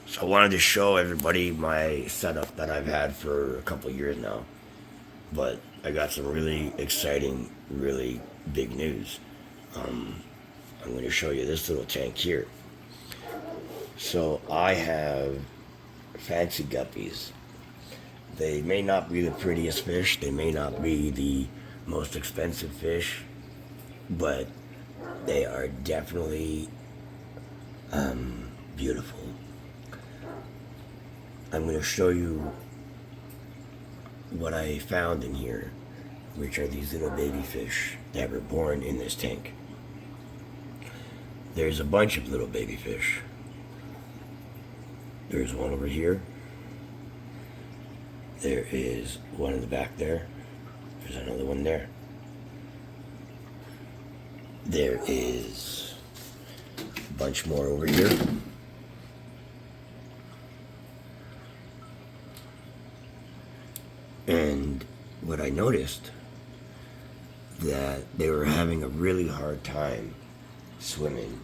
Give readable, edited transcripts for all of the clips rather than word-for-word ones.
So I wanted to show everybody my setup that I've had for a couple years now. But I got some really exciting, really big news. I'm going to show you this little tank here. So I have fancy guppies. They may not be the prettiest fish, they may not be the most expensive fish, but they are definitely beautiful. I'm going to show you what I found in here, which are these little baby fish that were born in this tank. There's a bunch of little baby fish. There's one over here. There is one in the back there. There's another one there. There is a bunch more over here. And what I noticed, that they were having a really hard time swimming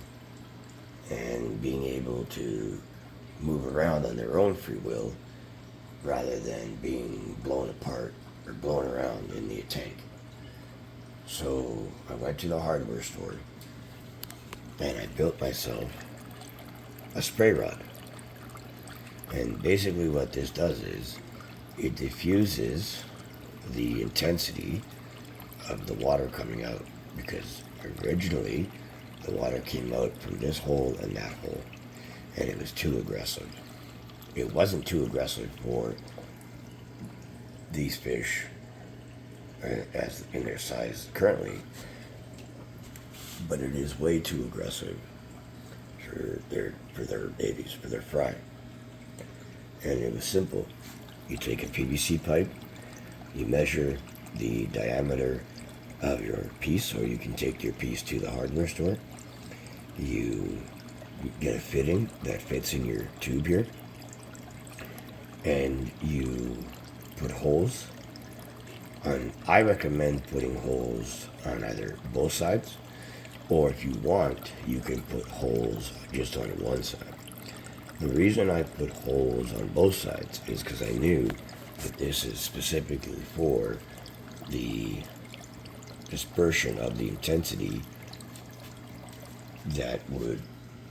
and being able to move around on their own free will rather than being blown apart or blown around in the tank. So I went to the hardware store and I built myself a spray rod. And basically what this does is it diffuses the intensity of the water coming out, because originally the water came out from this hole and that hole, and it was too aggressive. It wasn't too aggressive for these fish as in their size currently, but it is way too aggressive for their babies, for their fry. And it was simple. You take a PVC pipe, you measure the diameter of your piece, or you can take your piece to the hardware store. You get a fitting that fits in your tube here, and you put holes on. I recommend putting holes on either both sides, or if you want, you can put holes just on one side. The reason I put holes on both sides is because I knew that this is specifically for the dispersion of the intensity that would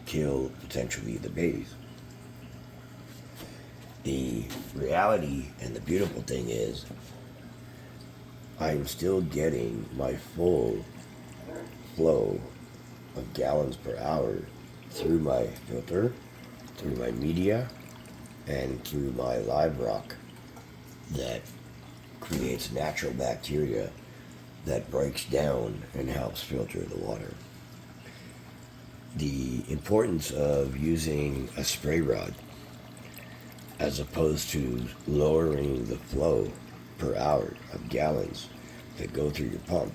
kill potentially the babies. The reality and the beautiful thing is I'm still getting my full flow of gallons per hour through my filter, through my media, and through my live rock that creates natural bacteria that breaks down and helps filter the water. The importance of using a spray rod as opposed to lowering the flow per hour of gallons that go through your pump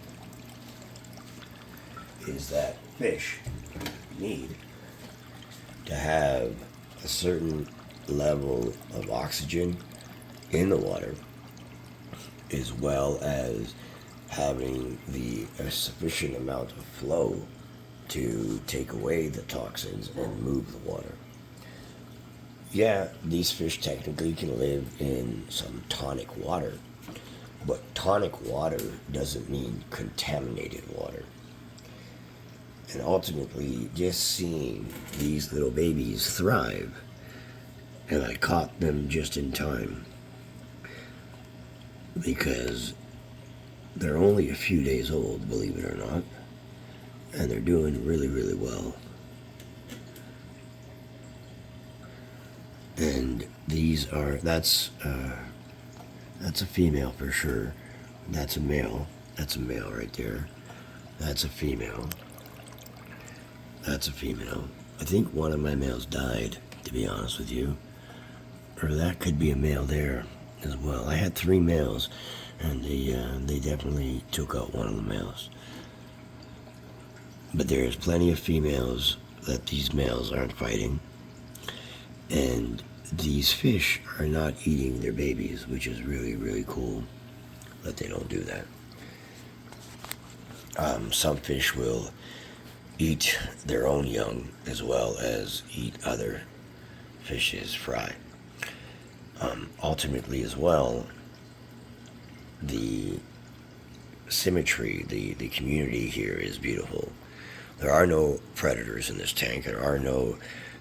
is that fish need to have a certain level of oxygen in the water, as well as having a sufficient amount of flow to take away the toxins and move the water. Yeah, these fish technically can live in some tonic water, but tonic water doesn't mean contaminated water. And ultimately, just seeing these little babies thrive, and I caught them just in time, because they're only a few days old, believe it or not, and they're doing really, really well. And that's a female for sure. That's a male right there. That's a female. That's a female. I think one of my males died, to be honest with you. Or that could be a male there as well. I had 3 males, and they definitely took out one of the males. But there's plenty of females that these males aren't fighting. And these fish are not eating their babies, which is really, really cool that they don't do that. Some fish will eat their own young as well as eat other fishes fry. Ultimately, as well, the symmetry, the community here is beautiful. There are no predators in this tank. There are no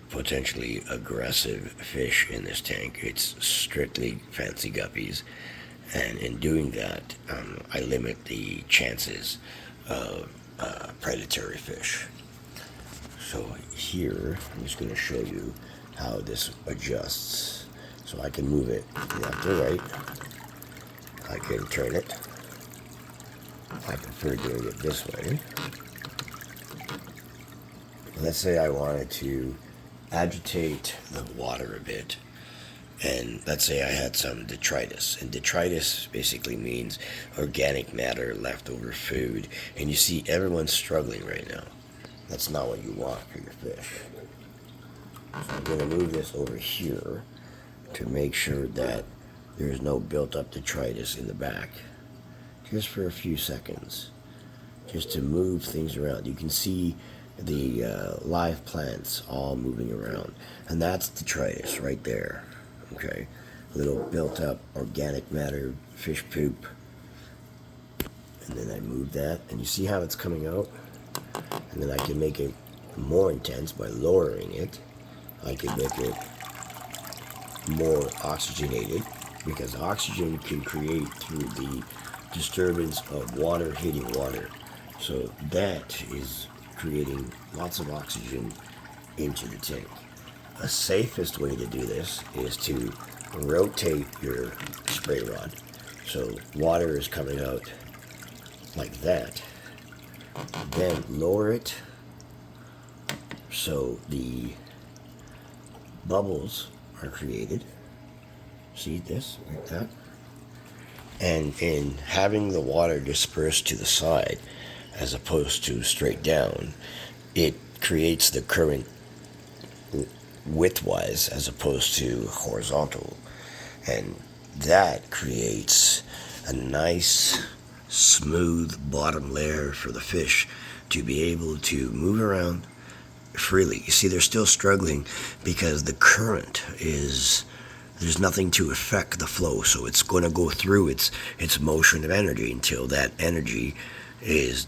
potentially aggressive fish in this tank. It's strictly fancy guppies, and in doing that, I limit the chances of predatory fish. So here, I'm just going to show you how this adjusts. So I can move it left or right. I can turn it. I prefer doing it this way. Let's say I wanted to agitate the water a bit, and let's say I had some detritus, and detritus basically means organic matter, leftover food, and you see everyone's struggling right now. That's not what you want for your fish. So I'm going to move this over here to make sure that there's no built-up detritus in the back, just for a few seconds, just to move things around. You can see the live plants all moving around, and that's detritus right there. Okay, a little built-up organic matter, fish poop, and then I move that, and you see how it's coming out. And then I can make it more intense by lowering it. I can make it more oxygenated, because oxygen can create through the disturbance of water hitting water. So that is creating lots of oxygen into the tank. The safest way to do this is to rotate your spray rod. So water is coming out like that. Then lower it so the bubbles are created. See this, like that? And in having the water dispersed to the side as opposed to straight down, it creates the current widthwise as opposed to horizontal. And that creates a nice smooth bottom layer for the fish to be able to move around freely. You see, they're still struggling because the current is, there's nothing to affect the flow, so it's going to go through its motion of energy until that energy is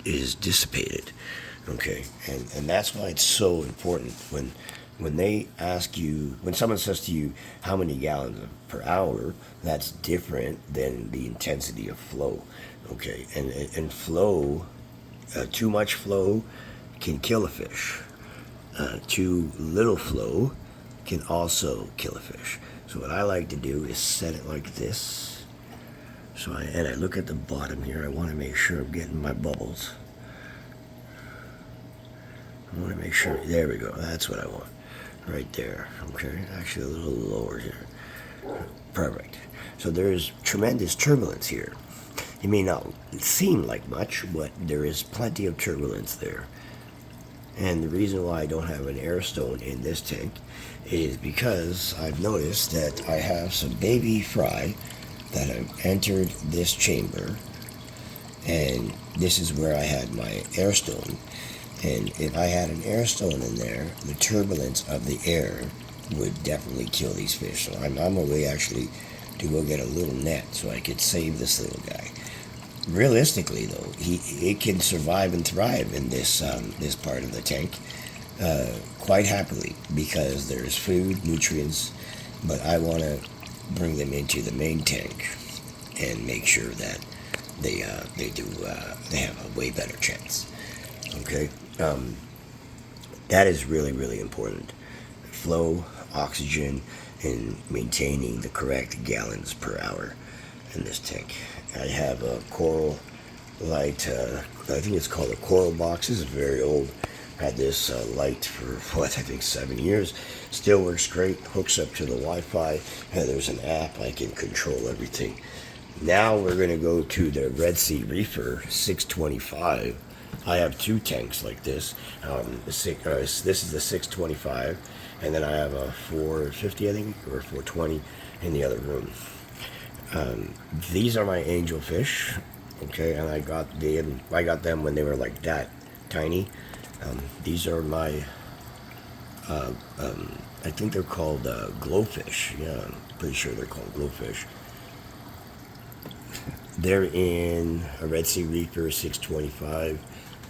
dissipated. Okay, and that's why it's so important when they ask you, when someone says to you how many gallons per hour, that's different than the intensity of flow. Okay, and flow, too much flow can kill a fish. Too little flow can also kill a fish. So what I like to do is set it like this. So I look at the bottom here. I want to make sure I'm getting my bubbles. I want to make sure, there we go, that's what I want. Right there, okay? Actually a little lower here. Perfect. So there's tremendous turbulence here. It may not seem like much, but there is plenty of turbulence there. And the reason why I don't have an air stone in this tank is because I've noticed that I have some baby fry that have entered this chamber, and this is where I had my air stone. And if I had an air stone in there, the turbulence of the air would definitely kill these fish. So I'm on my way actually to go get a little net so I could save this little guy. Realistically, though, it can survive and thrive in this part of the tank quite happily, because there's food, nutrients, but I want to bring them into the main tank and make sure that they have a way better chance. Okay, that is really, really important. Flow, oxygen, and maintaining the correct gallons per hour in this tank. I have a coral light, I think it's called a coral box. This is very old. Had this light for, I think 7 years. Still works great, hooks up to the Wi-Fi, and there's an app. I can control everything. Now we're going to go to the Redseareefer 625. I have two tanks like this. This is the 625, and then I have a 450, I think, or 420 in the other room. These are my angelfish, okay, and I got them when they were like that tiny. These are my I think they're called glowfish. Yeah, I'm pretty sure they're called glowfish. They're in a Redseareefer 625.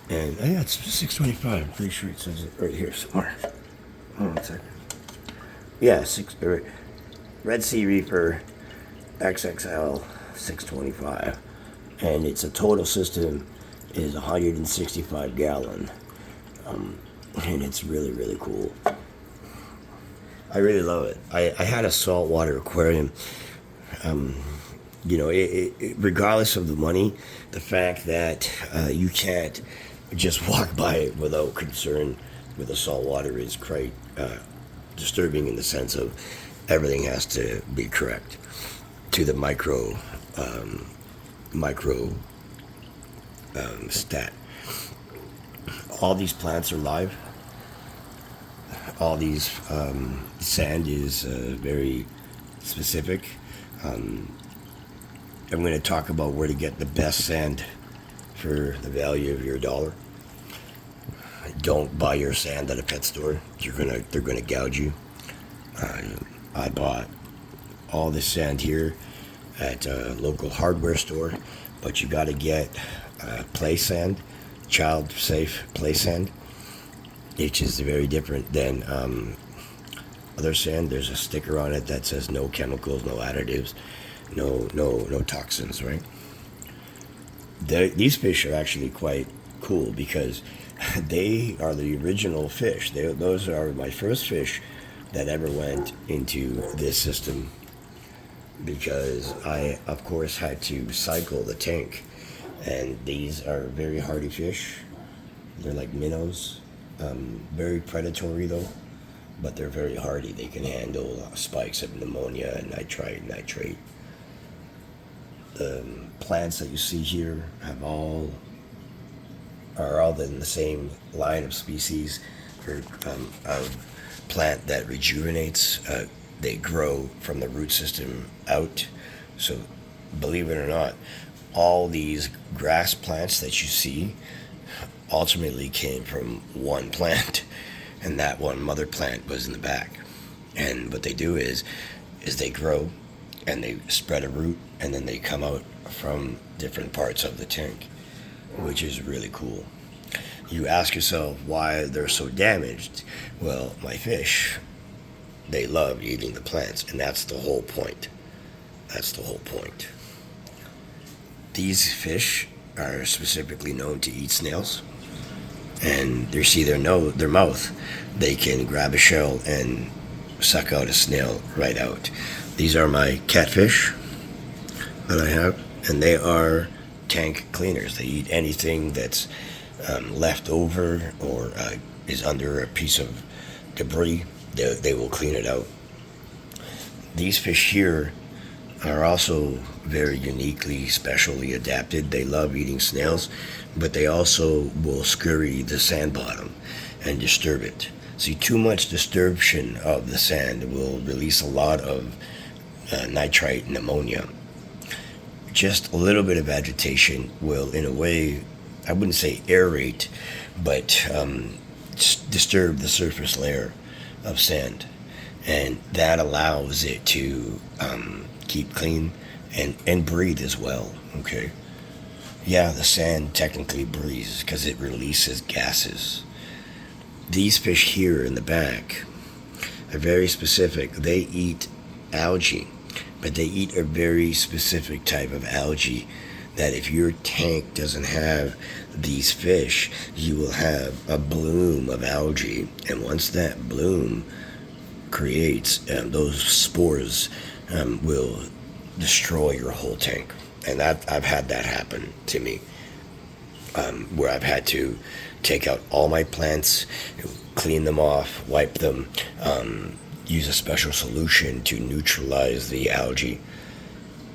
And yeah, it's 625. I'm pretty sure it says it right here somewhere. Hold on a second. Yeah, Redseareefer XXL 625. And it's a total system is 165 gallon. And it's really, really cool. I really love it. I had a saltwater aquarium. Regardless of the money, the fact that you can't just walk by it without concern with the salt water is quite disturbing in the sense of everything has to be correct to the micro stat. All these plants are live. All these sand is very specific. I'm going to talk about where to get the best sand for the value of your dollar. Don't buy your sand at a pet store. They're gonna gouge you. I bought all this sand here at a local hardware store, but you got to get play sand, child safe play sand, which is very different than other sand. There's a sticker on it that says no chemicals, no additives, no toxins, right? These fish are actually quite cool because they are the original fish. Those are my first fish that ever went into this system because I, of course, had to cycle the tank. And these are very hardy fish. They're like minnows. Very predatory though, but they're very hardy. They can handle spikes of pneumonia and nitrate. The plants that you see here are all in the same line of species for a plant that rejuvenates. They grow from the root system out. So believe it or not, all these grass plants that you see ultimately came from one plant, and that one mother plant was in the back. And what they do is they grow and they spread a root, and then they come out from different parts of the tank, which is really cool. You ask yourself why they're so damaged. Well, my fish, they love eating the plants, and that's the whole point. These fish are specifically known to eat snails, and you see their mouth. They can grab a shell and suck out a snail right out. These are my catfish that I have, and they are tank cleaners. They eat anything that's left over or is under a piece of debris. They will clean it out. These fish here are also very uniquely, specially adapted. They love eating snails, but they also will scurry the sand bottom and disturb it. See, too much disturbance of the sand will release a lot of nitrite and ammonia. Just a little bit of agitation will, in a way, I wouldn't say aerate, but disturb the surface layer of sand. And that allows it to keep clean and breathe as well, okay? Yeah, the sand technically breathes because it releases gases. These fish here in the back are very specific. They eat algae, but they eat a very specific type of algae that if your tank doesn't have these fish, you will have a bloom of algae. And once that bloom creates, those spores will destroy your whole tank. And I've had that happen to me, where I've had to take out all my plants, clean them off, wipe them, use a special solution to neutralize the algae.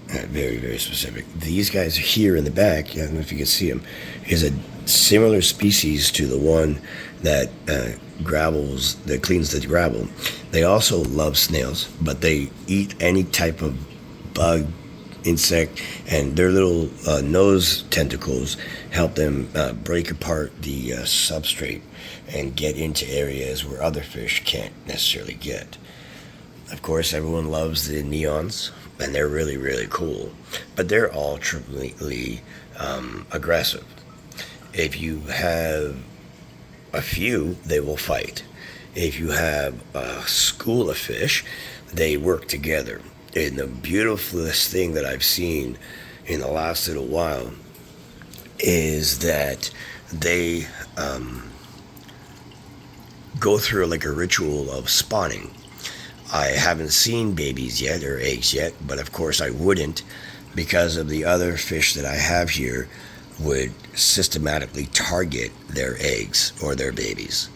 Very, very specific. These guys here in the back, I don't know if you can see them, is a similar species to the one that that cleans the gravel. They also love snails, but they eat any type of bug, insect, and their little nose tentacles help them break apart the substrate and get into areas where other fish can't necessarily get. Of course, everyone loves the neons, and they're really, really cool, but they're all triply aggressive. If you have a few, they will fight. If you have a school of fish, they work together. And the beautifulest thing that I've seen in the last little while is that they go through like a ritual of spawning. I haven't seen babies yet or eggs yet, but of course I wouldn't, because of the other fish that I have here would systematically target their eggs or their babies.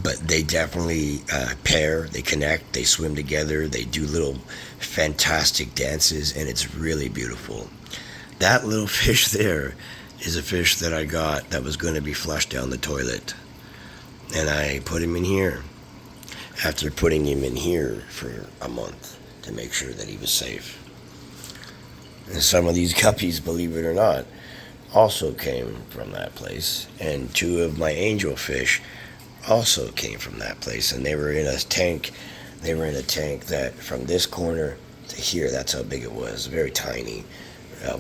But they definitely pair, they connect, they swim together, they do little fantastic dances, and it's really beautiful. That little fish there is a fish that I got that was going to be flushed down the toilet. And I put him in here after putting him in here for a month to make sure that he was safe. And some of these guppies, believe it or not, also came from that place. And two of my angelfish also came from that place, and they were in a tank. They were in a tank that from this corner to here, that's how big it was, very tiny.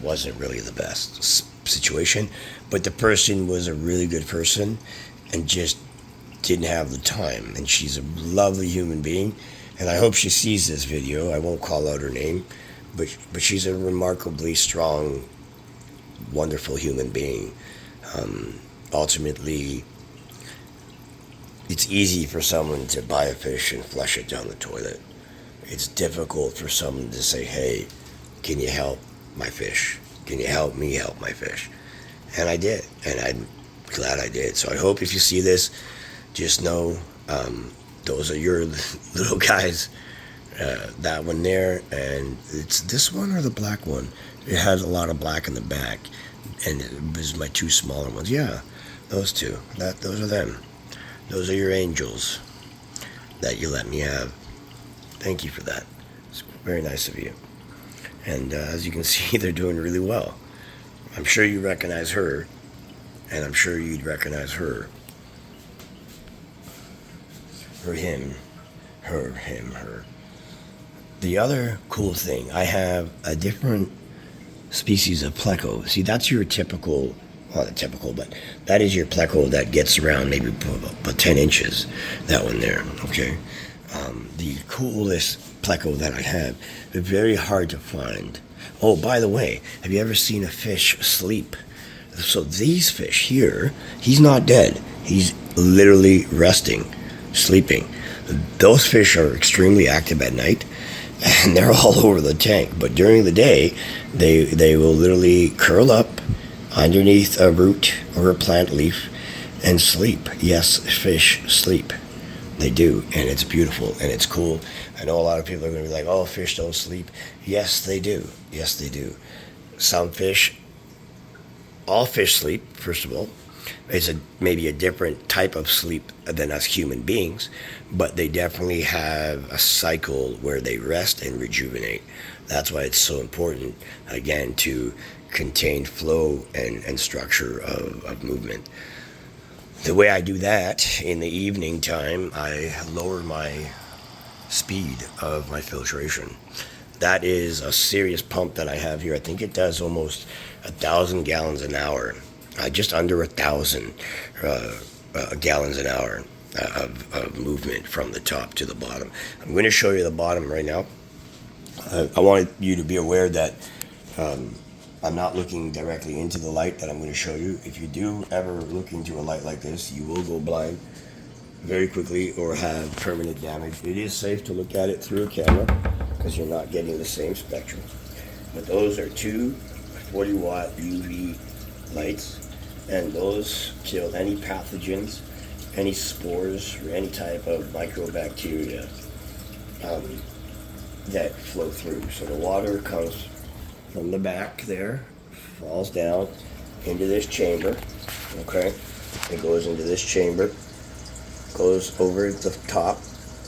Wasn't really the best situation, but the person was a really good person and just didn't have the time. And she's a lovely human being, and I hope she sees this video. I won't call out her name, but she's a remarkably strong, wonderful human being. Ultimately, it's easy for someone to buy a fish and flush it down the toilet. It's difficult for someone to say, hey, can you help my fish? Can you help me help my fish? And I did, and I'm glad I did. So I hope if you see this, just know those are your little guys. That one there, and it's this one or the black one. It has a lot of black in the back, and it was my two smaller ones. Yeah, those two. Those are them. Those are your angels that you let me have. Thank you for that. It's very nice of you. And as you can see, they're doing really well. I'm sure you recognize her, and I'm sure you'd recognize her. Or him. Her, him, her. The other cool thing, I have a different species of pleco. See, that's your typical, well, not typical, but that is your pleco that gets around maybe about 10 inches. That one there, okay? The coolest pleco that I have, they're very hard to find. Oh, by the way, have you ever seen a fish sleep? So these fish here, he's not dead. He's literally resting, sleeping. Those fish are extremely active at night, and they're all over the tank. But during the day, they will literally curl up underneath a root or a plant leaf and sleep. Yes, fish sleep. They do, and it's beautiful, and it's cool. I know a lot of people are going to be like, oh, fish don't sleep. Yes, they do. Yes, they do. Some fish, all fish sleep, first of all. It's maybe a different type of sleep than us human beings, but they definitely have a cycle where they rest and rejuvenate. That's why it's so important, again, to contain flow and structure of movement. The way I do that in the evening time, I lower my speed of my filtration. That is a serious pump that I have here. I think it does almost 1,000 gallons an hour. Just under 1,000 gallons an hour of movement from the top to the bottom. I'm going to show you the bottom right now. I wanted you to be aware that I'm not looking directly into the light that I'm going to show you. If you do ever look into a light like this, you will go blind very quickly or have permanent damage. It is safe to look at it through a camera because you're not getting the same spectrum. But those are two 40-watt UV lights, and those kill any pathogens, any spores, or any type of microbacteria that flow through. So the water comes from the back there, falls down into this chamber, okay? It goes into this chamber, goes over the top,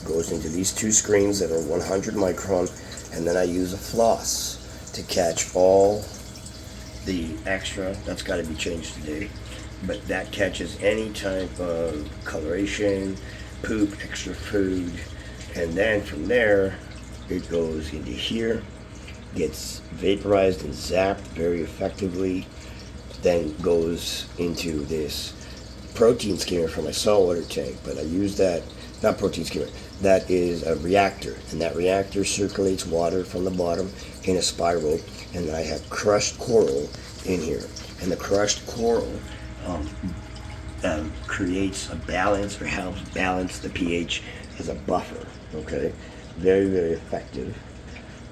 goes into these two screens that are 100 micron, and then I use a floss to catch all the extra. That's got to be changed today. But that catches any type of coloration, poop, extra food, and then from there it goes into here, gets vaporized and zapped very effectively, then goes into this protein skimmer for my saltwater tank. But I use that, not protein skimmer, that is a reactor, and that reactor circulates water from the bottom in a spiral, and I have crushed coral in here, and the crushed coral creates a balance, or helps balance the pH as a buffer. Okay, very, very effective,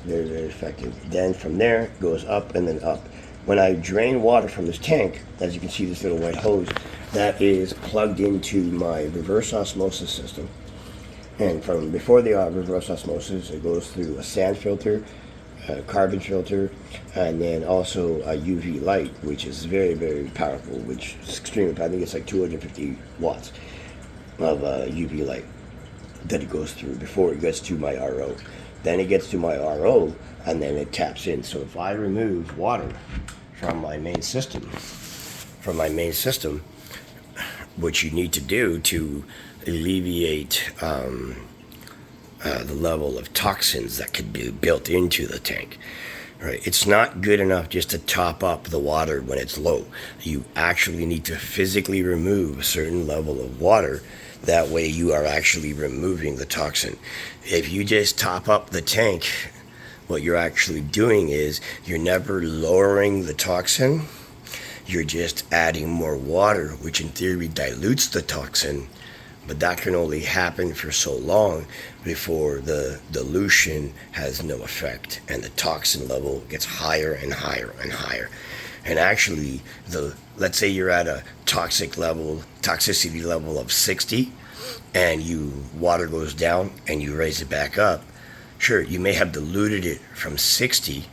very, very effective. Then from there it goes up and then up. When I drain water from this tank, as you can see, this little white hose, that is plugged into my reverse osmosis system. And from before the reverse osmosis, it goes through a sand filter, a carbon filter, and then also a UV light, which is very, very powerful, which is extremely, I think it's like 250 watts of UV light that it goes through before it gets to my RO. Then it gets to my RO, and then it taps in. So if I remove water from my main system, which you need to do to alleviate the level of toxins that could be built into the tank. Right? It's not good enough just to top up the water when it's low. You actually need to physically remove a certain level of water. That way you are actually removing the toxin. If you just top up the tank, what you're actually doing is you're never lowering the toxin. You're just adding more water, which in theory dilutes the toxin, but that can only happen for so long before the dilution has no effect and the toxin level gets higher and higher and higher. And actually, let's say you're at a toxicity level of 60, and water goes down and you raise it back up. Sure, you may have diluted it from 60,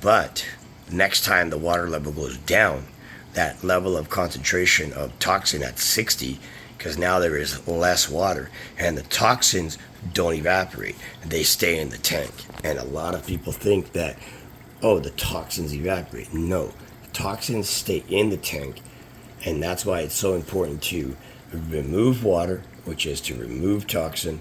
but next time the water level goes down, that level of concentration of toxin at 60, because now there is less water, and the toxins don't evaporate, they stay in the tank. And a lot of people think that, oh, the toxins evaporate. No, the toxins stay in the tank, and that's why it's so important to remove water, which is to remove toxin,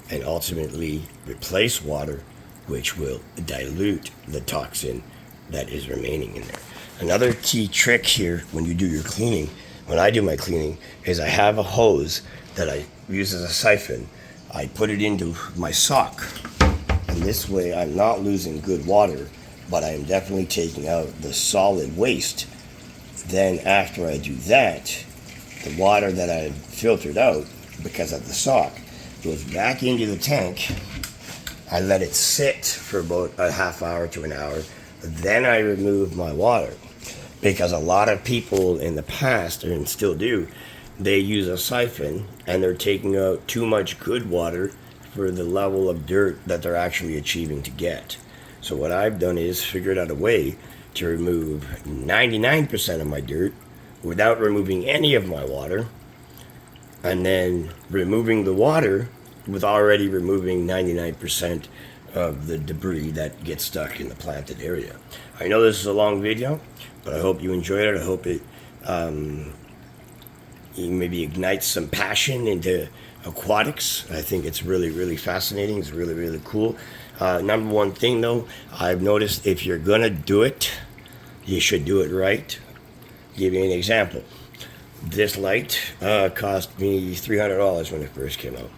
and ultimately replace water, which will dilute the toxin that is remaining in there. Another key trick here when you do your cleaning, when I do my cleaning, is I have a hose that I use as a siphon. I put it into my sock, and this way I'm not losing good water, but I am definitely taking out the solid waste. Then after I do that, the water that I filtered out because of the sock goes back into the tank. I let it sit for about a half hour to an hour. Then I remove my water, because a lot of people in the past, and still do, they use a siphon and they're taking out too much good water for the level of dirt that they're actually achieving to get. So what I've done is figured out a way to remove 99% of my dirt without removing any of my water, and then removing the water with already removing 99% of the debris that gets stuck in the planted area. I know this is a long video, but I hope you enjoyed it. I hope it maybe ignites some passion into aquatics. I think it's really, really fascinating. It's really, really cool. Number one thing though, I've noticed if you're gonna do it, you should do it right. Give you an example. This light cost me $300 when it first came out.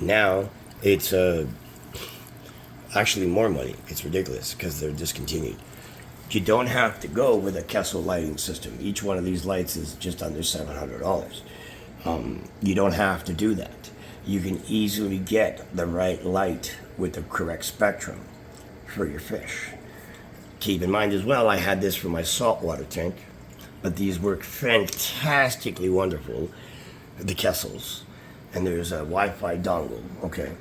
Now it's actually more money. It's ridiculous because they're discontinued. You don't have to go with a Kessel lighting system. Each one of these lights is just under $700. You don't have to do that. You can easily get the right light with the correct spectrum for your fish. Keep in mind as well, I had this for my saltwater tank, but these work fantastically wonderful, the Kessels. And there's a Wi-Fi dongle, okay,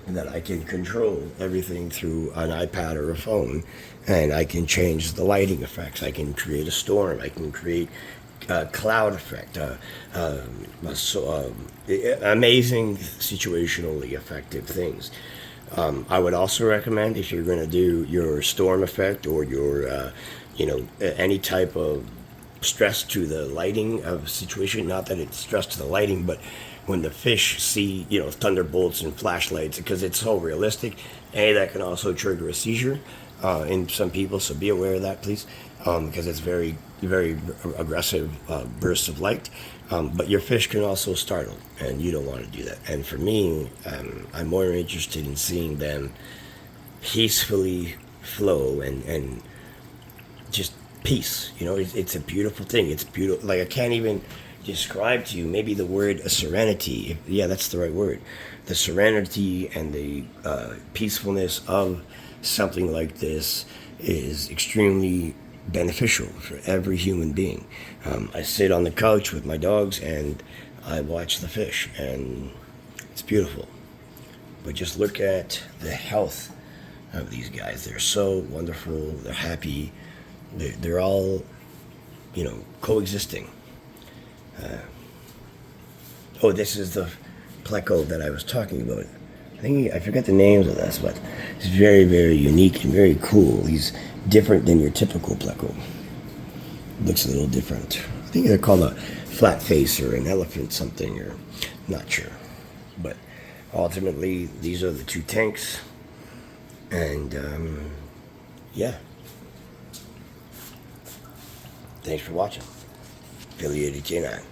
that I can control everything through an iPad or a phone, and I can change the lighting effects. I can create a storm. I can create a cloud effect. Amazing, situationally effective things. I would also recommend, if you're going to do your storm effect or your, any type of stress to the lighting of a situation, not that it's stress to the lighting, but when the fish see, thunderbolts and flashlights, because it's so realistic, that can also trigger a seizure in some people, so be aware of that, please, because it's very, very aggressive bursts of light. But your fish can also startle, and you don't want to do that. And for me, I'm more interested in seeing them peacefully flow and just peace. It's a beautiful thing. It's beautiful. Like, I can't even describe to you. Maybe the word serenity. Yeah, that's the right word. The serenity and the peacefulness of something like this is extremely beneficial for every human being. I sit on the couch with my dogs and I watch the fish, and it's beautiful. But just look at the health of these guys. They're so wonderful. They're happy. They're all, coexisting. This is the pleco that I was talking about. I forget the names of this, but it's very, very unique and very cool. He's different than your typical pleco. Looks a little different. I think they're called a flat face or an elephant something, or not sure. But ultimately, these are the two tanks. And, yeah. Thanks for watching. Affiliated K9.